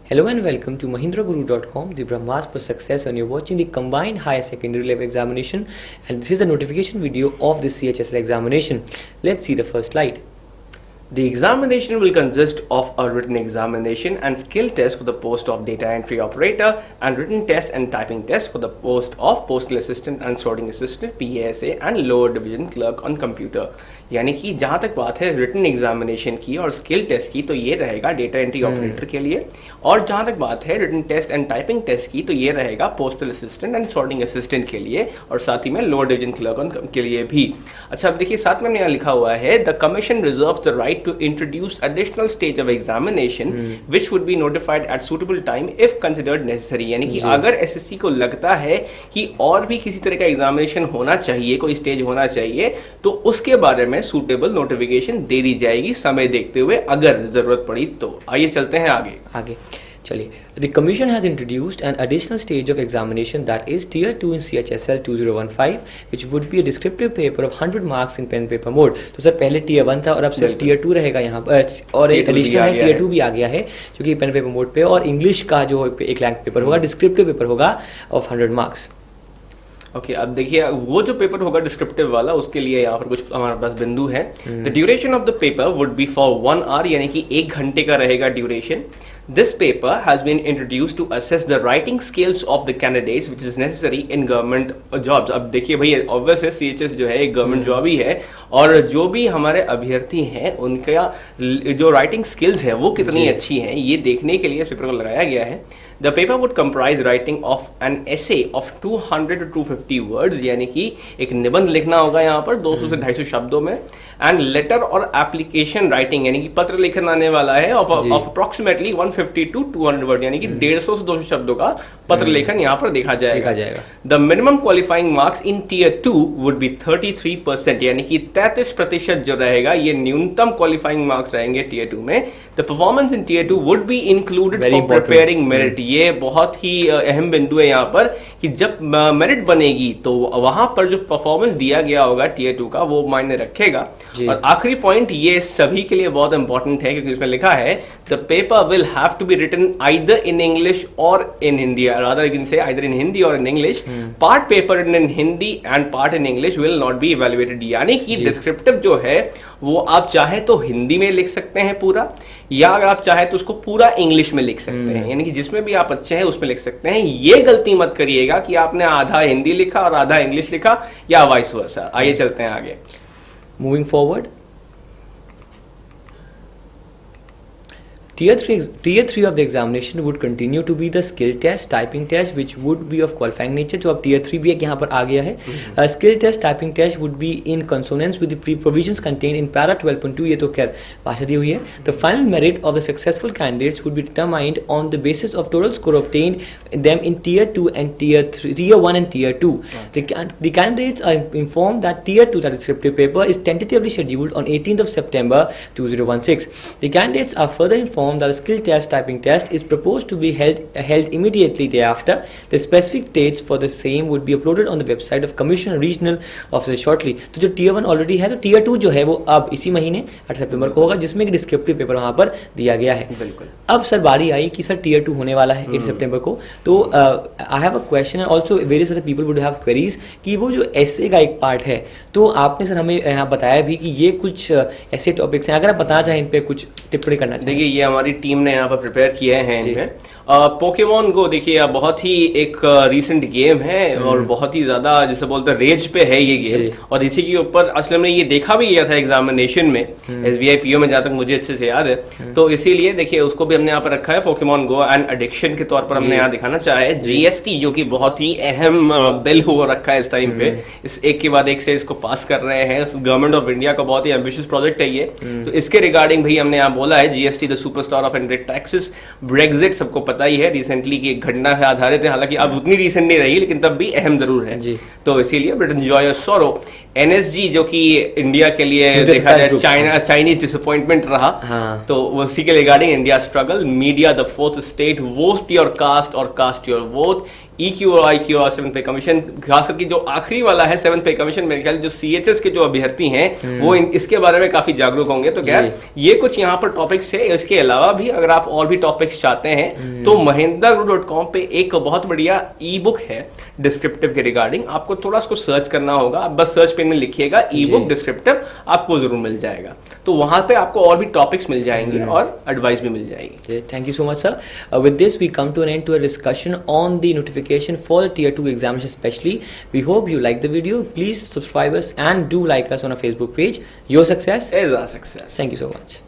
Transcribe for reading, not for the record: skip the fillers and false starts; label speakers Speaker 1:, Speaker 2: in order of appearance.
Speaker 1: Hello and welcome to mahindraguru.com, the Brahmas for Success, and you're watching the combined higher secondary level examination, and this is a notification video of the CHSL examination. Let's see the first slide.
Speaker 2: The examination will consist of a written examination and skill test for the post of data entry operator and written test and typing test for the post of postal assistant and sorting assistant PASA and lower division clerk on computer. यानी कि जहाँ तक बात है written examination की और skill test की तो ये रहेगा डेटा एंट्री ऑपरेटर के लिए, और जहाँ तक बात है written test and typing test की तो ये रहेगा postal assistant and sorting assistant के लिए और साथ ही में लोअर डिवीजन क्लर्क के लिए भी। अच्छा, अब देखिए साथ में यहाँ लिखा हुआ है the commission reserves the right to introduce additional stage of examination which would be notified at suitable time if considered necessary. यानी कि अगर एसएससी को लगता है कि और भी किसी तरह का एग्जामिनेशन होना चाहिए, कोई स्टेज होना चाहिए, तो उसके बारे में सूटेबल नोटिफिकेशन दे दी जाएगी समय देखते हुए अगर जरूरत पड़ी तो। आइए चलते हैं आगे।
Speaker 1: चलिए, the commission has introduced an additional stage of examination that is tier 2 in CHSL 2015 which would be a descriptive paper of 100 marks in pen paper mode। तो सर पहले tier 1 था और अब सिर्फ tier 2 रहेगा यहाँ पर, और एक एडिशनल है tier 2 भी आ गया है जो कि पेन पेपर मोड पे, और इंग्लिश का जो एक लैंग्वेज पेपर होगा डिस्क्रिप्टिव पेपर होगा ऑफ 100 मार्क्स।
Speaker 2: ओके, अब देखिए वो जो पेपर होगा डिस्क्रिप्टिव वाला, उसके लिए यहाँ पर कुछ हमारे पास बिंदु है। The duration of the paper would be for 1 hour, यानी कि 1 घंटे का रहेगा duration. This paper has been introduced to assess the writing skills of the candidates which is necessary in government jobs। अब देखिए भैया ऑब्वियस है CHS जो है एक गवर्नमेंट जॉब ही है, और जो भी हमारे अभ्यर्थी हैं उनका जो राइटिंग स्किल्स है वो कितनी अच्छी हैं ये देखने के लिए इस पेपर को लगाया गया है। The paper would comprise writing of an essay of 200 to 250 words, यानी कि एक निबंध लिखना होगा यहाँ पर 200 से 250 शब्दों में, एंड लेटर और एप्लीकेशन राइटिंग यानी कि पत्र लिखना आने वाला है ऑफ अप्रोक्सीमेटली 150 to 200 वर्ड, यानी कि 150 से 200 शब्दों का पत्र लेखन यहाँ पर देखा जाएगा। The minimum qualifying marks in tier 2 would be 33%, यानी कि 33% जो रहेगा ये न्यूनतम क्वालिफाइंग मार्क्स रहेंगे टियर 2 में। The performance in tier 2 would be included for preparing merit. ये बहुत ही अहम बिंदु है यहाँ पर कि जब मेरिट बनेगी तो वहां पर जो परफॉर्मेंस दिया गया होगा टियर 2 का वो मायने रखेगा। और आखिरी पॉइंट ये सभी के लिए बहुत इंपॉर्टेंट है क्योंकि इसमें लिखा है the paper will have to be written either in English और in Hindi, rather you can say either in Hindi or in English। part paper in Hindi and part in English will not be evaluated। यानी कि descriptive जो है वो आप चाहे तो हिंदी में लिख सकते हैं पूरा, या अगर आप चाहे तो उसको पूरा इंग्लिश में लिख सकते हैं, यानी कि जिसमें भी आप अच्छे हैं उसमें लिख सकते हैं। ये गलती मत करिएगा कि आपने आधा हिंदी लिखा और आधा इंग्लिश लिखा या वाइस वर्सा। आइए चलते हैं आगे।
Speaker 1: Moving forward, Tier 3 of the examination would continue to be the skill test, typing test, which would be of qualifying nature। जो अब Tier 3 भी एक यहाँ पर आ गया है। Skill test, typing test would be in consonance with the provisions contained in para 12.2। ये तो खैर भाषा दी हुई है। The final merit of the successful candidates would be determined on the basis of total score obtained them in Tier 2 and Tier 1 and Tier 2। The candidates are informed that Tier 2, that descriptive paper, is tentatively scheduled on 18th of September 2016। The candidates are further informed that the skill test, typing test is proposed to be held immediately thereafter। The specific dates for the same would be uploaded on the website of Commission Regional Officer shortly। तो जो Tier 1 already है, तो Tier 2 जो है वो अब इसी महीने 8 सितंबर को होगा, जिसमें एक डिस्क्रिप्टिव पेपर वहाँ पर दिया गया है। बिल्कुल। अब सर बारी आई कि सर Tier 2 होने वाला है 8 सितंबर को, तो I have a question and also various other people would have queries कि वो जो ऐसे का एक पार्ट है, तो आपने सर हमें यहाँ बताया भी कि ये कुछ ऐसे टॉपिक्स हैं, अगर आप बताना चाहें इन पे कुछ टिप्पणी करना चाहिए।
Speaker 2: देखिए ये हमारी टीम ने यहाँ पर प्रिपेयर किए हैं इन पे। पोकेमॉन गो देखिए बहुत ही एक रीसेंट गेम है और बहुत ही ज्यादा जैसे बोलते हैं रेज पे है ये गेम, और इसी के ऊपर असल में ये देखा भी गया था एग्जामिनेशन में SBI PO में, जहाँ तक मुझे अच्छे से याद है। तो इसीलिए देखिए उसको भी हमने यहाँ पर रखा है, पोकेमॉन गो एंड एडिक्शन के तौर पर हमने यहाँ दिखाना चाहा है। GST जो कि बहुत ही अहम बिल हो रखा है इस टाइम पे, इस एक के बाद एक से इसको पास कर रहे हैं। गवर्नमेंट ऑफ इंडिया का बहुत ही एम्बिशियस प्रोजेक्ट है ये। तो इसके रिगार्डिंग भी हमने यहाँ बोला है GST the superstar of indirect taxes. Brexit सबको पता ही है, रिसेंटली की एक घटना पे आधारित है, हालांकि अब उतनी रिसेंट नहीं रही लेकिन तब भी अहम जरूर है। तो इसीलिए Britain enjoy your sorrow. NSG जो कि इंडिया के लिए
Speaker 1: Neutral
Speaker 2: देखा जाए
Speaker 1: Group.
Speaker 2: चाइनीज डिसअपॉइंटमेंट रहा,
Speaker 1: हाँ.
Speaker 2: तो उसी के regarding India struggle, media the fourth state, vote your cast और कास्ट योर वोट, EQ और IQ और 7th पे कमीशन, खास करके जो आखिरी वाला है 7th पे कमीशन, मेरे ख्याल जो CHS के जो अभ्यर्थी हैं वो इसके बारे में काफी जागरूक होंगे। तो खैर ये कुछ यहाँ पर टॉपिक्स है। इसके अलावा भी अगर आप और भी टॉपिक्स चाहते हैं तो mahindraguru.com पे एक बहुत बढ़िया ई बुक है डिस्क्रिप्टिव के रिगार्डिंग, आपको थोड़ा उसको सर्च करना होगा, आप बस सर्च पेन में लिखिएगा ई बुक डिस्क्रिप्टिव, आपको जरूर मिल जाएगा। तो वहां पे आपको और भी टॉपिक्स मिल जाएंगे और एडवाइस भी मिल जाएगी।
Speaker 1: Thank you so much, sir. With this, we come to an end to a discussion on the notification for Tier 2 examination especially. We hope you like the video. Please subscribe us and do like us on our Facebook page. Your success
Speaker 2: is our success.
Speaker 1: Thank you so much.